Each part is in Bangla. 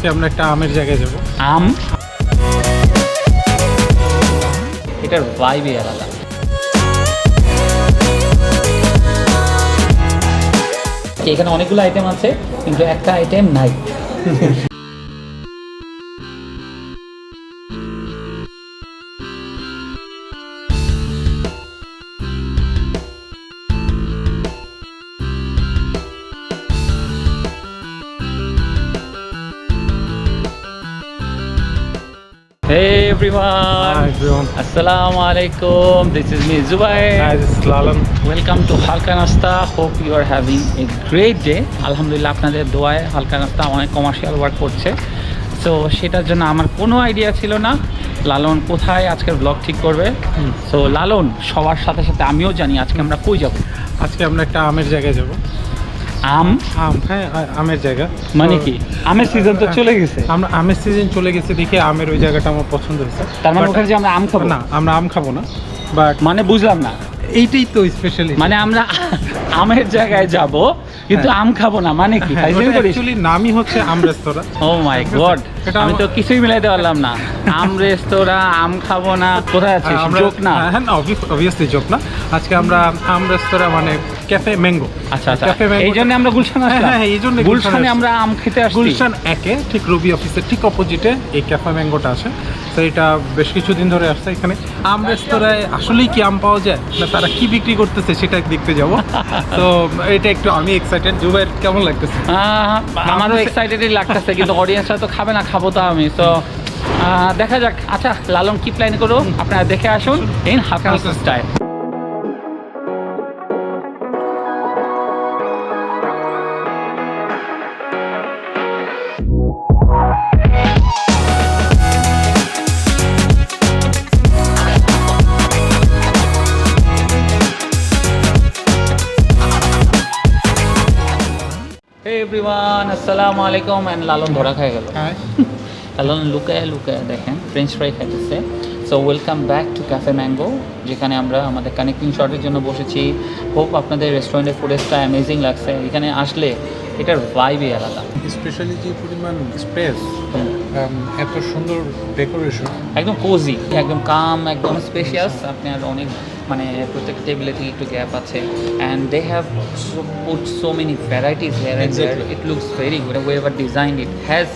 আজকে আমরা একটা আমের জায়গায় যাব। আম, এটার ভাইবই আলাদা। এখানে অনেকগুলো আইটেম আছে কিন্তু একটা আইটেম নাই। Hey everyone. Hi everyone. Assalamu alaikum. This is me Zubair. Hi, this is Lalan. Welcome to Halkanasta. Hope you are having a great day. আলহামদুলিল্লাহ আপনাদের দোয়ায় হালকানাস্তা অনেক কমার্শিয়াল ওয়ার্ক করছে। সো সেটার জন্য আমার কোনো আইডিয়া ছিল না লালন কোথায় আজকের ব্লগ ঠিক করবে। সো লালন সবার সাথে সাথে আমিও জানি আজকে আমরা কই যাব। আজকে আমরা একটা আমের জায়গায় যাব। আম, হ্যাঁ, আমের জায়গা মানে কি আমের সিজন তো চলে গেছে। আমরা আমের সিজন চলে গেছে দেখে আমের ওই জায়গাটা আমার পছন্দ হয়েছে। তার মানে ওখানে যে আমরা আম খাবো না, আমরা আম খাবো না, বাট মানে বুঝলাম না। এইটাই তো স্পেশালি, মানে আমরা আমের জায়গায় যাব কিন্তু আম খাবো না, মানে কি? অ্যাকচুয়ালি নামই হচ্ছে আম রেস্তোরাঁ। ও মাই গড, আমি তো কিছুই মিলাইতে পারলাম না। আম রেস্তোরাঁ, আম খাবো না, কোথায় আছিস? জোক না? হ্যাঁ, অবভিয়াসলি জোক না। আজকে আমরা আম রেস্তোরাঁ মানে ক্যাফে ম্যাঙ্গো। আচ্ছা আচ্ছা, এই জন্য আমরা গুলশান আসলাম। হ্যাঁ, এই জন্য গুলশানে আমরা আম খেতে আসছি। গুলশান একে ঠিক রবি অফিসের ঠিক অপোজিটে এই ক্যাফে ম্যাঙ্গোটা আছে। তো এটা বেশ কিছুদিন ধরে আসছে এখানে। আম রেস্তোরাঁয় আসলেই কি আম পাওয়া যায় না তারা কি বিক্রি করতেছে সেটা দেখতে যাব। তো এটা একটু আমি এক্সাইটেড। জুবাইর কেমন লাগতেছে? আমারও এক্সাইটেডই লাগতেছে কিন্তু অডিয়েন্সরা তো খাবে না, খাবো তো আমি। তো দেখা যাক। আচ্ছা লালন কি প্ল্যান করো আপনারা দেখে আসুন ইন হালকানাস্তা স্টাইল। Hey everyone, আসসালামু আলাইকুম। এন্ড লালন ধরা খাই গেল। লালন লুকায় লুকায় দেখেন ফ্রেঞ্চ ফ্রাই খাইতেছে। So welcome back to cafe mango, যেখানে আমরা আমাদের কানেক্টিং শটের জন্য বসেছি। হোপ আপনাদের রেস্টুরেন্টের ফুডেসটা অ্যামেজিং লাগছে। এখানে আসলে এটার ভাইবই আলাদা। স্পেশালি যে পরিমাণ স্পেস, এত সুন্দর ডেকোরেশন, একদম কোজি, একদম কাম, একদম স্পেশিয়াস। আপনার অনেক মানে প্রত্যেক টেবিলে থেকে একটু গ্যাপ আছে। And they have put so many varieties here and there. It looks very good. However design it has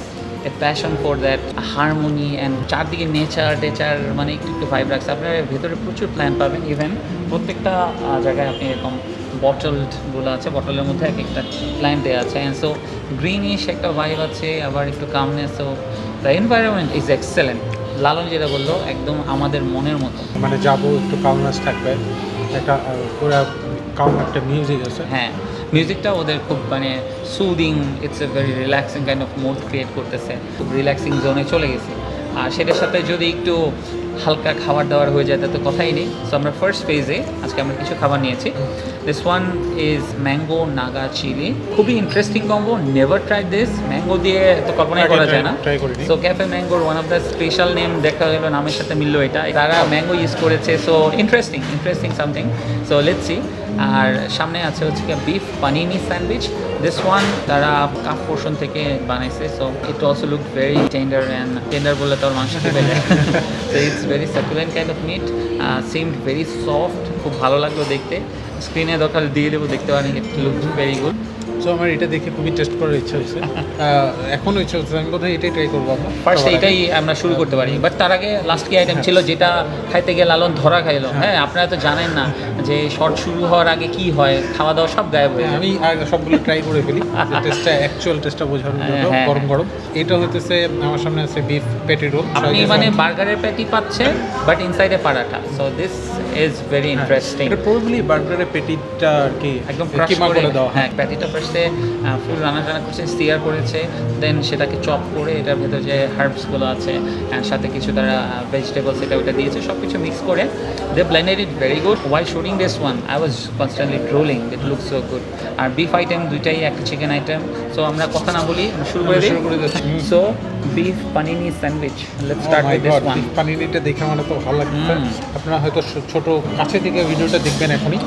a passion for that harmony and চারদিকে নেচার টেচার মানে একটু একটু ভাইব রাখছে। আপনার ভেতরে প্রচুর প্ল্যান পাবেন। ইভেন প্রত্যেকটা জায়গায় আপনি এরকম বটলগুলো আছে, বটলের মধ্যে এক একটা প্ল্যান্ট দেওয়া আছে। অ্যান্ড সো গ্রিনিশ একটা ভাইব আছে, আবার একটু calmness. So the environment is excellent. Lalon যেটা বললো একদম আমাদের মনের মতো। মানে যাবো একটু কামনেস থাকবে, একটা পুরো কাম একটা মিউজিক আছে। হ্যাঁ, মিউজিকটা ওদের খুব মানে soothing, it's a very relaxing kind of mood create করতেছে। খুব রিল্যাক্সিং জোনে চলে গেছি। আর সেটার সাথে যদি একটু হালকা খাবার দাবার হয়ে যায় তো কথাই নেই। সো আমরা ফার্স্ট ফেজে আজকে আমরা কিছু খাবার নিয়েছি। This one is mango Naga chilli. খুবই interesting combo, never try this. Mango দিয়ে তো কল্পনাই করা যায় না। সো ক্যাফে ম্যাঙ্গোর one of the special name দেখা গেলো, নামের সাথে মিললো এটা। তারা ম্যাঙ্গো ইউজ করেছে। So interesting something. So let's see. আর সামনে আছে হচ্ছে beef panini sandwich. This one তারা কাপ পোর্শন থেকে বানাইছে। So it also look very tender, and tender বললে তো মাংস খেতে যায়। So it's very succulent kind of meat, seemed very soft. খুব ভালো লাগলো দেখতে। স্ক্রিনে দরকার দিয়ে দেবো, দেখতে পারেন। ইট লুক ভেরি গুড। সো আমার এটা দেখে খুবই টেস্ট করার ইচ্ছা হয়েছে। এখনও ইচ্ছা হচ্ছে, আমি বোধহয় এটাই ট্রাই করবো। আমরা ফার্স্ট এটাই আমরা শুরু করতে পারি। বাট তার আগে লাস্ট কি আইটেম ছিল যেটা খাইতে গিয়ে লালন ধরা খাইলো? হ্যাঁ, আপনারা তো জানেন না যে শর্ট শুরু হওয়ার আগে কি হয়, খাওয়া দাওয়া সব গায়েব হয়ে যায়। আমি সবগুলো ট্রাই করে ফেলি, টেস্টটা অ্যাকচুয়াল টেস্টটা বোঝানোর জন্য। গরম গরম এটা হইতেছে আমার সামনে আছে বিফ পেটি রোল। আপনি মানে বার্গারের প্যাটি পাচ্ছে বাট ইনসাইডে পারাটা। So this is very interesting. এটা প্রবাবলি বার্গারের পেটিটা আর কি একদম ক্রাশ করে দেওয়া। হ্যাঁ, প্যাটিটা ফার্স্টে ফুল রান্না করছে, স্টিয়ার করেছে, দেন সেটাকে চপ করে এটার ভেতরে যে হার্বসগুলো আছে অ্যান্ড সাথে কিছু তারা ভেজিটেবলস এটা ওটা দিয়েছে, সব কিছু মিক্স করে they blended it very good. While shooting this one I was constantly drooling, it look so good. আর বিফ আইটেম দুইটাই, একটা চিকেন আইটেম। সো আমরা কথা না বলি, শুরু করে দিই। So beef panini sandwich, let's start with this one. Beef পানিনিটা দেখে আমার তো ভালো লাগছে। আপনারা হয়তো ছোট কাছে থেকে ভিডিওটা দেখবেন এখনই।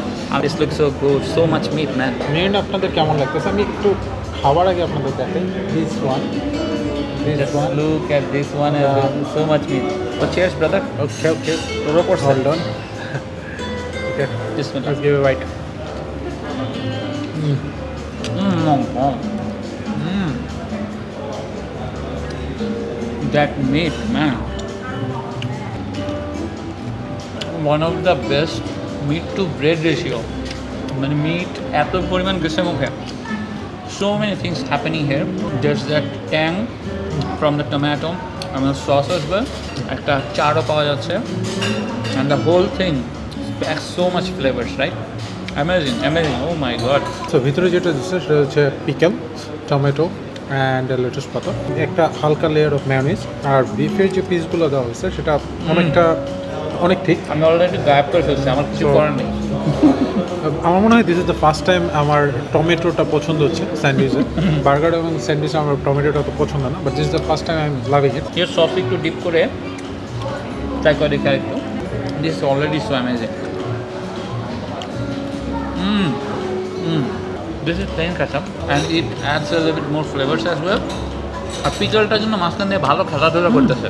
This look so good, so much meat man. Man আপনাদের কেমন লাগতেছে আমি একটু খাবার আগে আপনাদের দেখাই। This one this Just one. look at this one, so much meat. So cheers, brother. Okay. Total portion. Hold on. Okay, Bismillah. let's give it a bite. That meat, man. One of the best meat to bread ratio. মানে meat এত পরিমাণ গেছে মুখে. So many things happening here. There's that tang from the tomato and the sauce as well. একটা চারও পাওয়া যাচ্ছে. And the whole thing packs so much flavors, right? Amazing. Oh my god. So ভিতরে যেটা দিচ্ছে সেটা হচ্ছে পিকেল, টমেটো অ্যান্ড লেটুস পাতা, একটা হালকা লেয়ার অফ মেয়োনিজ, আর বিফের যে পিসগুলো দেওয়া হয়েছে সেটা অনেক ঠিক। আমি অলরেডি গায়েব করে ফেলছি, আমার কিছু করার নেই। আমার মনে হয় this is the first time আমার টমেটোটা পছন্দ হচ্ছে স্যান্ডউইচে। বার্গার এবং স্যান্ডউইচে আমার টমেটোটা তো পছন্দ না, but this is the first time I am loving ইট। এর সস একটু ডিপ করে ট্রাই করে দেখি একটু। This already so amazing. This is plain ketchup and it adds a little bit more flavors as well. আর পিকলটার জন্য মাঝখান দিয়ে ভালো খেলাধুলা করতেছে।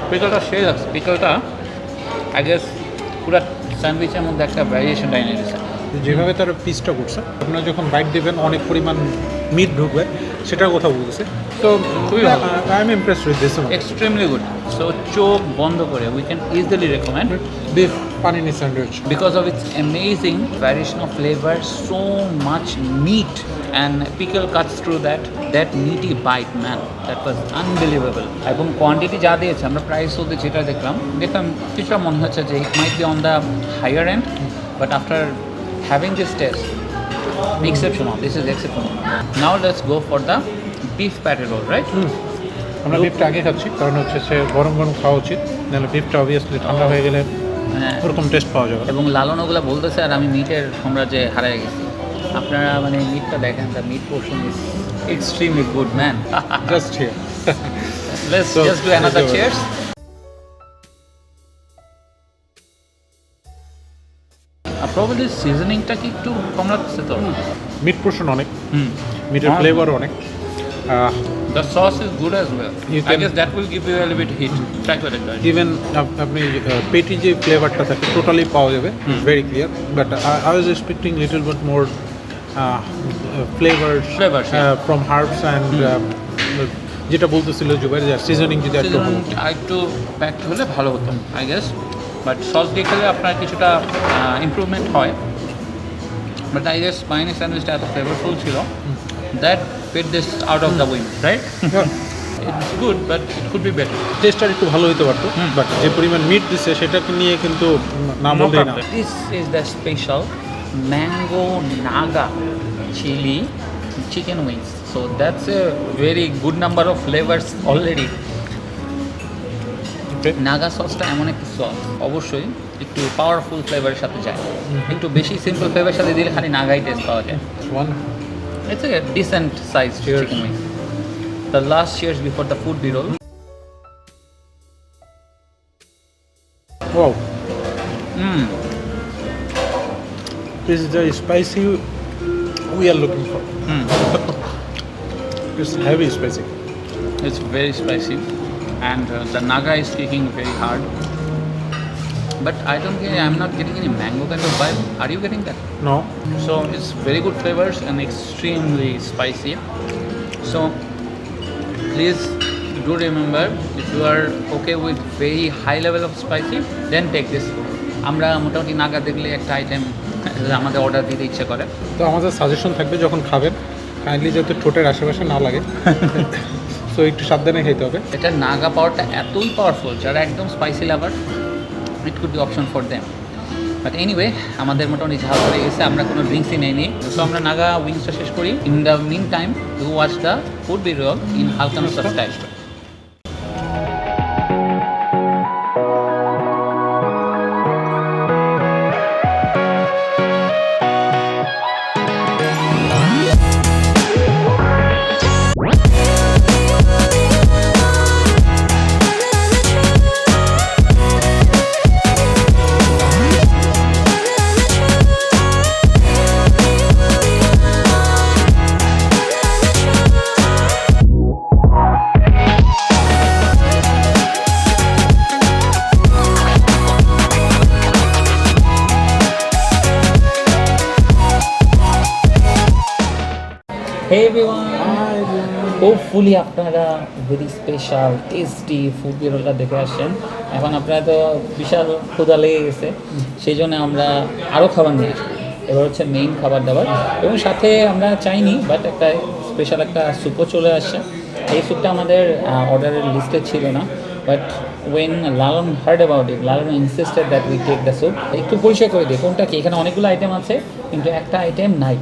পিকলটা সেই লাগছে। পিকলটা আই গেস পুরো স্যান্ডউইচের মধ্যে একটা ভ্যারিয়েশন এনে দিয়েছে। যেভাবে তারা পিসটা করছে, আপনারা যখন বাইট দেবেন অনেক পরিমাণ মিট ঢুকবে, সেটার কথা বলতেছে। তো খুবই ভালো। I am impressed with this one. Extremely good. So চোখ বন্ধ করে we can easily recommend beef panini sandwich. because of its amazing variation of flavor, so much meat and pickle cuts through that meaty bite, man, that was unbelievable. এবং কোয়ান্টিটি যা দিয়েছে, আমরা প্রাইস ওদের যেটা দেখলাম কিছুটা মনে হচ্ছে যে it might be on the higher end, but after having this taste, exceptional. This is exceptional. Now let's go for the beef patty roll, right? আমরা বিফটা আগে খাচ্ছি কারণ হচ্ছে সে গরম খাওয়া উচিত, নাহলে বিফটা অবভিয়াসলি ঠান্ডা হয়ে গেলে ওরকম টেস্ট পাওয়া যাবে। এবং লালন ওগুলো বলতেছে আর আমি মিটের সাম্রাজ্যে হারিয়ে গেছি। আপনারা মানে মিটটা দেখেন, the meat portion is extremely good, man. Just here. Let's just do another cheers. Probably সিজনিংটা কি একটু কম লাগছে তো? মিট পোর্শন অনেক, মিটের ফ্লেভারও অনেক। The sauce is good as well. You I can- guess that will give you a little bit heat. Try করে guys. ইভেন আপনি পেটি যে ফ্লেভারটা থাকে টোটালি পাওয়া যাবে, very clear. But I was expecting little bit more flavour Flavors, yeah. From herbs and যেটা বলতেছিল জুবাইর, যে সিজনিং যদি একটু ভালো হতো। একটু প্যাকড হলে ভালো হতো আই গেস, বাট সস দিয়ে খেলে আপনার কিছুটা ইমপ্রুভমেন্ট হয়। বাট আই গেস পাইনি স্যান্ডউইচটা এত ফ্লেভারফুল ছিল, that paid this out of the win, right? It's good but it could be better. টেস্টটা একটু ভালো হতে পারতো, বাট যে পরিমাণ মিট দিচ্ছে সেটাকে নিয়ে কিন্তু না বললেই না। This is the special mango Naga chili chicken wings. So that's a very good number of flavors already. Naga সসটা এমন একটি সস অবশ্যই একটু পাওয়ারফুল ফ্লেভারের সাথে যায়। একটু বেশি সিম্পল ফ্লেভারের সাথে দিলে খালি নাগাই টেস্ট পাওয়া যায়। It's a decent sized chicken wing. The last cheers before the food B-roll. Wow. This is the spicy we are looking for. It's heavy spicy. It's very spicy and the Naga is kicking very hard. But I don't get, I'm not getting any mango kind of vibe. Are you getting that? No. So it's very good flavors and extremely spicy. So please do remember, if you are okay with very high level of spicy, then take this. আমরা মোটামুটি নাগা দেখলে একটা আইটেম আমাদের অর্ডার দিতে ইচ্ছে করে। তো আমাদের সাজেশন থাকবে যখন খাবেন, কাইন্ডলি যাতে ঠোঁটের আশেপাশে না লাগে, সো একটু সাবধানে খেতে হবে। এটা নাগা পাওয়ারটা এতই পাওয়ারফুল, যারা একদম spicy lover, it could B option for them. But anyway, আমাদের মোটামুটি ঝাল হয়ে গেছে, আমরা কোনো ড্রিঙ্কসই নেইনি। সো আমরা নাগা উইংসটা শেষ করি। In the meantime to watch the food B-roll in হালকানাস্তা স্টাইল। Hey everyone! হোপফুলি আপনারা ভেরি স্পেশাল টেস্টি ফুড বিরলটা দেখে আসছেন। এখন আপনারা তো বিশাল ক্ষুধা লেগে গেছে, সেই জন্য আমরা আরও খাবার নিয়ে আসি। এবার হচ্ছে মেইন খাবার দাবার, এবং সাথে আমরা চাইনি বাট একটা স্পেশাল একটা স্যুপও চলে আসছে। এই স্যুপটা আমাদের অর্ডারের লিস্টে ছিল না, but when Lalon heard about it, Lalon insisted that we take the soup. একটু পরিচয় করে দিই কোনটা কি। এখানে অনেকগুলো আইটেম আছে কিন্তু একটা আইটেম নাই।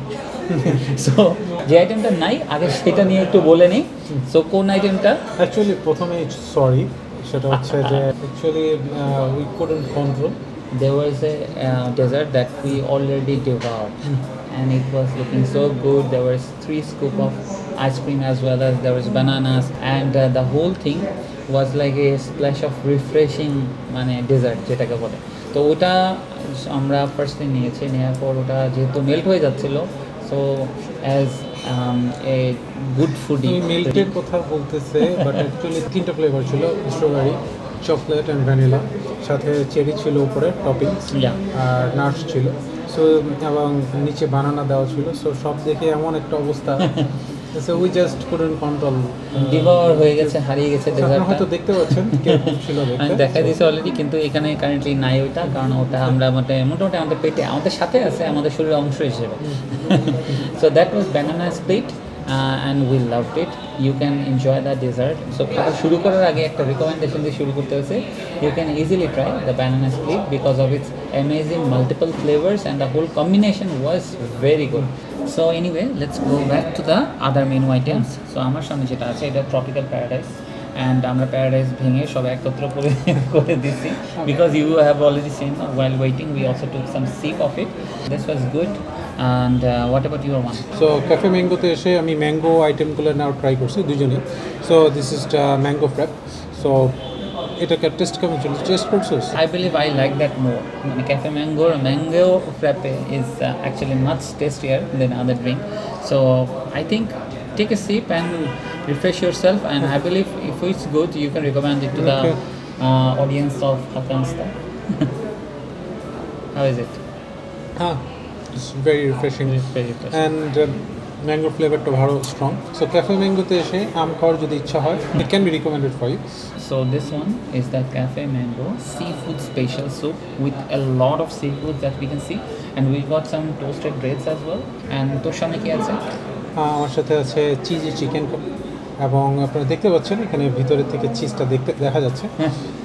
সো যে আইটেমটা নাই আগে সেটা নিয়ে একটু বলে নিই। সো কোন আইটেমটা? অ্যাকচুয়ালি প্রথমে সরি, সেটা হচ্ছে যে actually we couldn't control. There was a dessert that we already devoured, and it was looking so good. There was 3 scoop of ice cream as well as there was bananas, and the whole thing was like a splash of refreshing মানে dessert যেটাকে বলে। তো ওটা আমরা ফার্স্টে নিয়েছি, নেওয়ার পর ওটা যেহেতু মেল্ট হয়ে যাচ্ছিল, so as a good foodie মিল্কের কথা বলতেছে, বাট অ্যাকচুয়ালি 3টা ফ্লেভার ছিল, স্ট্রবেরি, চকলেট অ্যান্ড ভ্যানিলা, সাথে চেরি ছিল উপরে টপিংস, আর নাটস ছিল। সো এবং নিচে বানানা দেওয়া ছিল। সো সব দেখে এমন একটা অবস্থা, so we just couldn't control. ডিভার হয়ে গেছে, হারিয়ে গেছে আপনারা হয়তো দেখতে পাচ্ছেন কিরকম ছিল দেখতে। আমি দেখা দিয়েছি অলরেডি, কিন্তু এখানে কারেন্টলি নাই ওইটা, কারণ ওটা আমরা মোটামুটি আমাদের পেটে আমাদের সাথে আছে, আমাদের শরীরের অংশ হিসেবে। So that was banana split and we loved it. You can enjoy the dessert. So খাবার শুরু করার আগে একটা রিকমেন্ডেশন দিয়ে শুরু করতে হচ্ছে। You can easily try the banana split because of its amazing multiple flavours and the whole combination was very good. So anyway let's go back to the other menu items. So আমার সামনে যেটা আছে এটা ট্রপিক্যাল প্যারাডাইস, অ্যান্ড আমরা প্যারাডাইস ভেঙে সব একত্র করে দিচ্ছি because you have already seen while waiting we also took some sip of it. This was good. And what about your one? So cafe ম্যাঙ্গোতে এসে আমি ম্যাঙ্গো আইটেমগুলো নাও ট্রাই করছি দুজনেই। So this is mango frap. So এটাকে টেস্ট কেমন ছিল, টেস্ট করছিস? I believe I like that more. মানে cafe mango frappe is actually much tastier than other drink. So I think take a sip and refresh yourself. And I believe if it's good, you can recommend it to the audience of Halkanasta. How is it? It's very refreshing. Very fresh. And mango ফ্লেভারটা ভালো স্ট্রং। সো ক্যাফে ম্যাঙ্গোতে এসে আম খাওয়ার যদি ইচ্ছা হয়, it can be recommended for you. So this one is the cafe mango seafood special soup with a lot of seafood that we can see, and we got some toasted breads as well. And তোর সামনে কি আছে? আমার সাথে আছে চিজি চিকেন, এবং আপনারা দেখতে পাচ্ছেন এখানে ভিতরের থেকে চিজটা দেখা যাচ্ছে।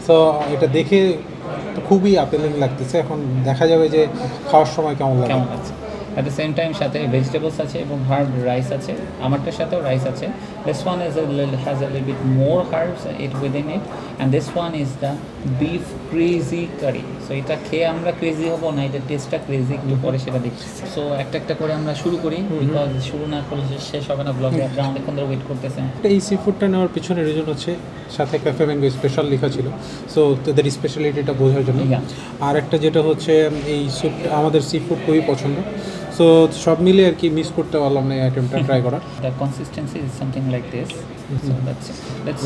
সো এটা দেখে তো খুবই আপেলিং লাগতেছে। এখন দেখা যাবে যে খাওয়ার সময় কেমন লাগে। At the same time সাথে ভেজিটেবলস আছে এবং হার্ব রাইস আছে। আমারটার সাথেও রাইস আছে। This one has a little bit more herbs within it, and this one is the beef crazy curry. So এটা খেয়ে আমরা ক্রেজি হব না, এটা টেস্টটা ক্রেজি, একটু পরে সেটা দেখছি। সো একটা করে আমরা শুরু করি, বিকজ শুরু না করলে শেষ হবে না ব্লগে। আপনারা অনেকক্ষণ ধরে ওয়েট করতেছেন। এই সি ফুডটা নেওয়ার পিছনে রিজন হচ্ছে সাথে ক্যাফে ম্যাঙ্গো স্পেশাল লেখা ছিল, সো তাদের স্পেশালিটিটা বোঝার জন্য। আর একটা যেটা হচ্ছে এই স্যুপ, আমাদের সি ফুড খুবই পছন্দ। সো সব মিলে আর কি মিস করতে পারলাম না এই আইটেমটা ট্রাই করা। The consistency is something like this. So that's it. Let's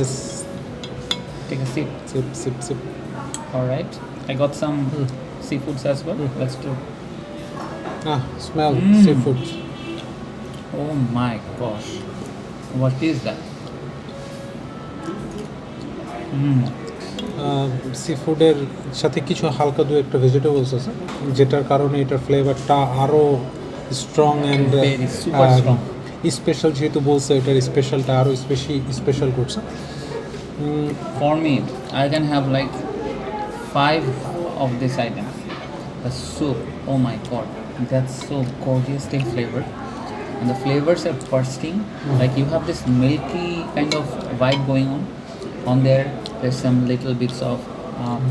take a sip. Sip. All right. I got some seafoods as well. Let's do. Smell seafood. Oh my gosh. What is that? Sea ফুডের সাথে কিছু হালকা দু একটা ভেজিটেবলস আছে, যেটার কারণে এটার ফ্লেভারটা আরও strong and super strong. Special, যেহেতু বলছে এটার স্পেশালটা আরও স্পেশাল করছে। For me, I can have like 5 of this item. The soup, oh my god, that's so gorgeously flavored. And the flavors are bursting. Like you have this milky kind of vibe going on there. There's some little bits of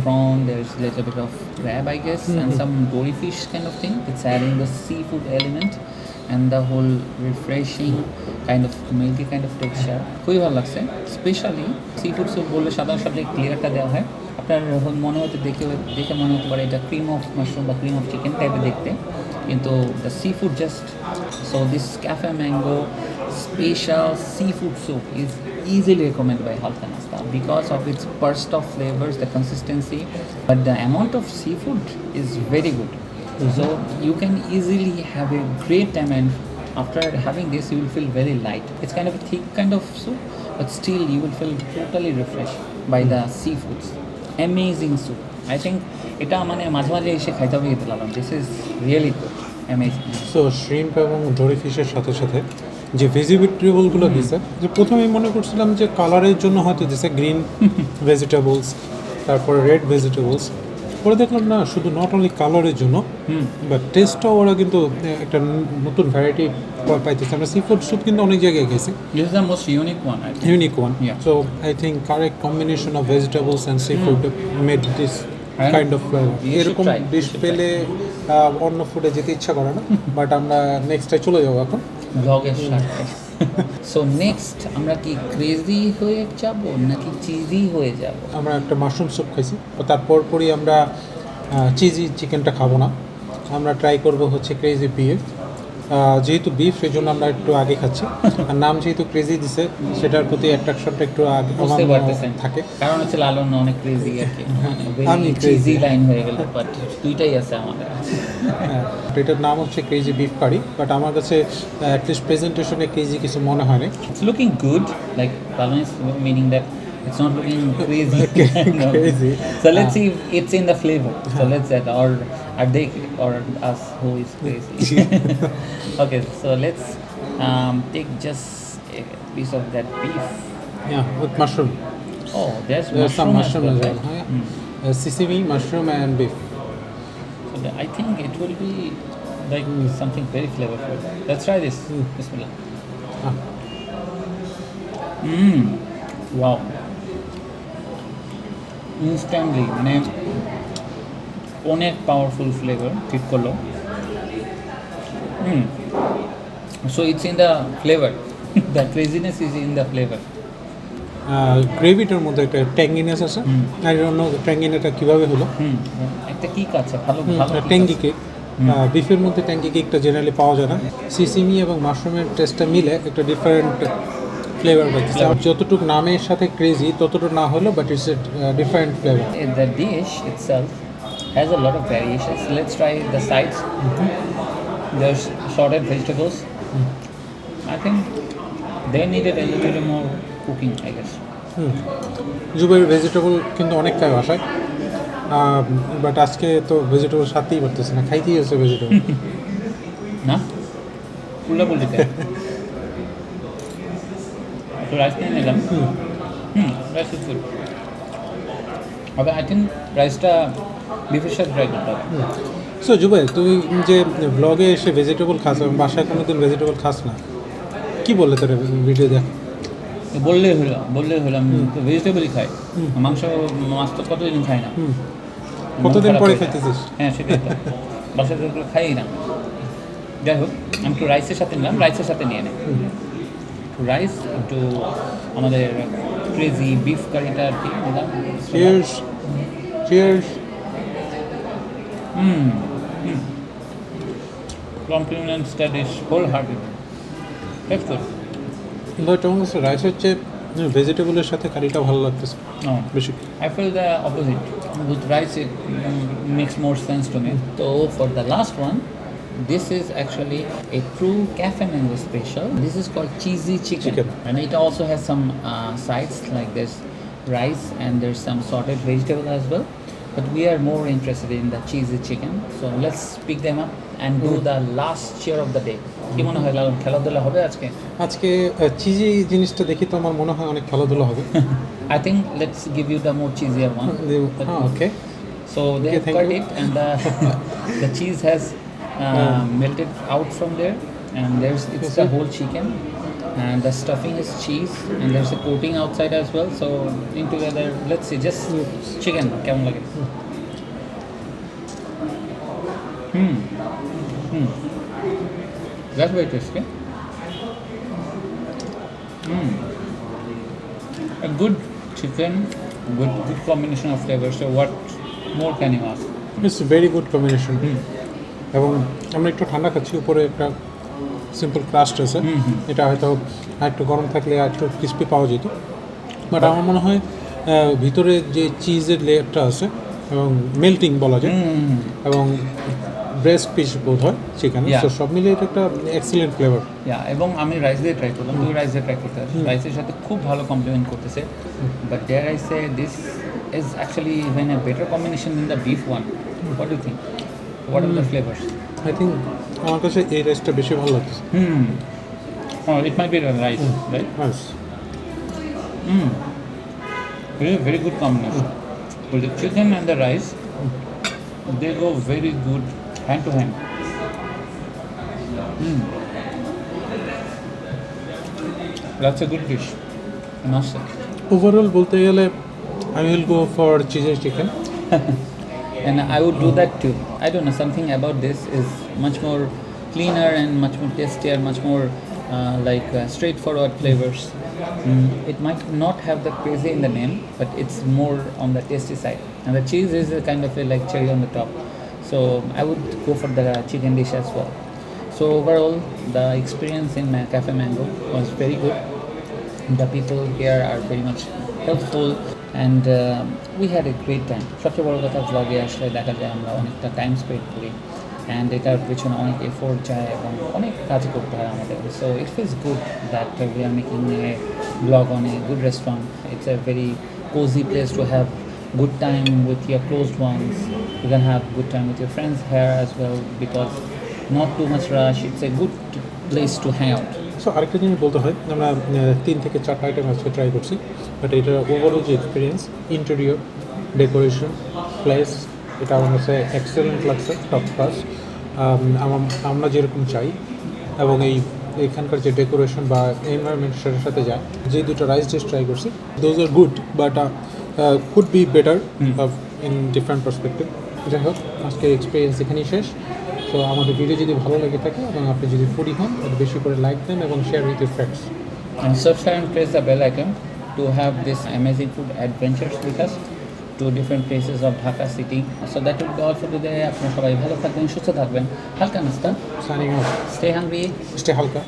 prawn, there's a little bit of crab I guess, and some dory fish kind of thing. It's adding the seafood element and the whole refreshing kind of milky kind of texture. খুবই ভালো লাগছে। স্পেশালি সিফুড স্যুপ বললে সাধারণত ক্লিয়ারটা দেওয়া হয়। আপনার মনে হতে দেখে মনে হতে পারে এটা ক্রিম অফ মাশরুম বা ক্রিম অফ চিকেন টাইপের দেখতে, কিন্তু the sea food just, so this cafe mango special seafood soup is easily recommended by Halkanasta because of its burst of flavors, the consistency, but the amount of seafood is very good. So you can easily have a great time and after having this you will feel very light. It's kind of a thick kind of soup, but still you will feel totally refreshed by the seafoods. Amazing soup. I think এটা মানে মাঝে মাঝে এসে খাইতে হবে খেতে লাগলাম. This is really good. Amazing. So shrimp এবং ডোরি ফিশের সাথে সাথে যে ভেজিটেবলগুলো দিছে, যে প্রথমে মনে করছিলাম যে কালারের জন্য হয়তো দিছে গ্রিন ভেজিটেবলস, তারপরে রেড ভেজিটেবলস, পরে দেখলাম না শুধু নট অনলি কালারের জন্য বাট টেস্টটাও ওরা কিন্তু একটা নতুন ভ্যারাইটি পাইতেছে। আমরা সি ফুড স্যুপ কিন্তু অনেক জায়গায় গেছি, This is the most unique one, I think. Unique one. Yeah. So I think correct combination of vegetables and sea food made this And kind of you should এরকম try. ডিশ You should পেলে অন্য ফুডে যেতে ইচ্ছা করে না, বাট আমরা নেক্সটে চলে যাবো এখন। ব্লগের সাথে। সো নেক্সট আমরা কি ক্রেজি হয়ে যাব নাকি চিজি হয়ে যাব? আমরা একটা মাশরুম স্যুপ খাইছি, তো তারপর পরই আমরা চিজি চিকেনটা খাবো না, আমরা ট্রাই করব হচ্ছে ক্রেজি বিফ। যেহেতু বিফ সেই জন্য আমরা একটু আগে খাচ্ছি, আর নাম যেহেতু ক্রেজি দিছে সেটার প্রতি অ্যাট্রাকশনটা একটু আগে বুঝতে পারতেছেন থাকে। কারণ হচ্ছে লালন অনেক ক্রেজি আর কি, আমি চিজি crazy। লাইন হয়ে গেল, বাট দুইটাই আছে আমাদের। তো এটার নাম হচ্ছে ক্রেজি বিফ কারি, বাট আমার কাছে অ্যাটলিস্ট প্রেজেন্টেশনে ক্রেজি কিছু মনে হয় না। It's looking good, like Lalan is meaning that it's not looking crazy. No. Crazy. So let's see if it's in the flavor. So let's add, or are they, or us who is crazy? Okay, so let's take just a piece of that beef. With mushroom, Oh, there's some mushroom as mushroom well, as right? well, sesame mushroom and beef. So I think it will be like something very flavorful. Let's try this. Bismillah. Wow. Instantly, মানে অনেক পাওয়ারফুল ফ্লেভার ঠিক করলো। So it's in the flavor. The craziness is in the flavor. গ্রেভিটার মধ্যে একটা ট্যাঙ্গিনেস আছে, আই ডোন্ট নো ট্যাঙ্গিনেটা কীভাবে হলো। একটা কিক আছে, ভালো ভালো kick ট্যাঙ্গি আছে। কেক, বিফের মধ্যে ট্যাঙ্গি কেকটা জেনারেলি পাওয়া যায় না। সিসিমি এবং মাশরুমের টেস্টটা মিলে একটা ডিফারেন্ট ফ্লেভার পাইতেছে। আর যতটুকু নামের সাথে ক্রেজি ততটুকু না হলো, but it's a different flavour. The dish itself has a lot of variations. Let's try the sides. There's sorted vegetables. I think they needed a little bit more cooking, I guess. Zuber vegetable কিন্তু অনেক খায় বাসায়, বাট আজকে তো ভেজিটেবল সাথেই পারতেছে না, খাইতেই হচ্ছে ভেজিটেবল। না পুল্লা পুল্লি খাই। তো রাইস নিয়ে নিলাম। Rice is good. তবে আই থিঙ্ক রাইসটা বিফের সাথে ট্রাই করতে হবে। সো জুবে, তুই যে ব্লগে এসে ভেজিটেবল খাস এবং বাসায় কোনো দিন ভেজিটেবল খাস না, কি বললে তোর ভিডিও দেখ? বললেই হলাম তো ভেজিটেবলই খাই, মাংস মাছ তো কতদিন খাই না। কতদিন মন খারাপ পরে হয়ে যায়। খাইতেছিস? হ্যাঁ সেটাই তো, বাসায় তো খাই না। যাই হোক, আমি একটু রাইসের সাথে নিলাম, রাইসের সাথে নিয়ে নেই রাইস, একটু আমাদের ক্রেজি বিফ কারিটা আর কি নিলাম। Cheers, cheers. Compliments that is wholehearted. That's good. But আমার কাছে রাইস হচ্ছে ভেজিটেবলের সাথে কারিটা ভালো লাগতেছে No, বেশি। I feel the opposite. With rice, it makes more sense to me. So for the last one, this is actually a true cafe mango special. This is called cheesy chicken. And it also has some sides like this rice, and there's some sorted vegetable as well. But we are more interested in the cheesy chicken. So let's pick them up and do the last cheer of the day. কি মনে হয় লালন, খেলাধুলা হবে আজকে? আজকে চিজি জিনিসটা দেখি তো আমার মনে হয় অনেক খেলাধুলা হবে। I think let's give you the more cheesier one. Okay. So they have thank cut you. it, and the cheese has melted out from there, and it's the whole chicken, and the stuffing is cheese, and there's a coating outside as well. So in together, let's see, just chicken. কেমন লাগে? That's very tasty. A good chicken, good combination of flavors. So what more can you ask? It's very good combination. এবং আমরা একটু ঠান্ডা খাচ্ছি, উপরে একটা সিম্পল ক্রাস্ট আছে, এটা হয়তো আর একটু গরম থাকলে আর একটু ক্রিস্পি পাওয়া যেত, বাট আমার মনে হয় ভিতরে যে চিজের লেয়ারটা আছে এবং মেল্টিং বলা যায়, এবং ব্রেস্ট পিস বোধ হয় চিকেনের, Yeah. তো সব মিলিয়ে এটা একটা এক্সিলেন্ট ফ্লেভার। এবং আমি রাইস দিয়ে ট্রাই করলাম, তুই রাইস দিয়ে ট্রাই করতে পারিস, রাইসের সাথে খুব ভালো কমপ্লিমেন্ট করতেছে। But dare I say this is actually even a better combination in the beef one. What do think, what are the flavours? I think আমার কাছে এই রাইসটা বেশি ভালো লাগছে। It might be rice, right? Nice. Very good combination. With the chicken and the rice, they go very good hand to hand. That's a good dish, I must say. Overall বলতে গেলে আই উইল গো ফর চিজের chicken. And I would do that too. I don't know, something about this is much more cleaner and much more tastier, much more straightforward flavors. It might not have the crazy in the name, but it's more on the tasty side. And the cheese is a kind of a like cherry on the top. So I would go for the chicken dish as well. So overall, the experience in Cafe Mango was very good. The people here are very much helpful and we had a great time. সবচেয়ে বড় কথা ব্লগে আসলে দেখা যায় আমরা অনেকটা টাইম স্পেন্ড করি অ্যান্ড এটার পিছনে অনেক এফোর্ট যায় এবং অনেক কাজ করতে হয় আমাদের। So it feels good that we are making A blog on a good restaurant. It's a very cozy place to have good time with your closed ones. You can have good time with your friends here as well because not too much rush. It's a good place to hang out. So আরেকটা জিনিস বলতে হয়, আমরা 3 থেকে 4টা আইটেম আজকে ট্রাই করছি, বাট এটা ওভারঅল যে এক্সপিরিয়েন্স, ইন্টেরিয়র, ডেকোরেশন, প্লেস, এটা আমার কাছে এক্সেলেন্ট লাগছে, টপ ক্লাস। আমরা যেরকম চাই এবং এখানকার যে ডেকোরেশন বা এনভায়রনমেন্টের সাথে যায়, যে দুটো রাইস ডিশ ট্রাই করছি, those are good but could be better in different perspective. যাই হোক, আজকের এক্সপিরিয়েন্স এখানেই শেষ। তো আমাদের ভিডিও যদি ভালো লেগে থাকে এবং আপনি যদি ফুডি হন, তাহলে বেশি করে লাইক দেন এবং share with your friends. And subscribe and press the bell icon to have this amazing food adventures with us to different places of Dhaka city. So that will be all for today. আপনারা সবাই ভালো থাকবেন, সুস্থ থাকবেন। হালকা নাস্তা, signing off. stay hungry, stay হালকা।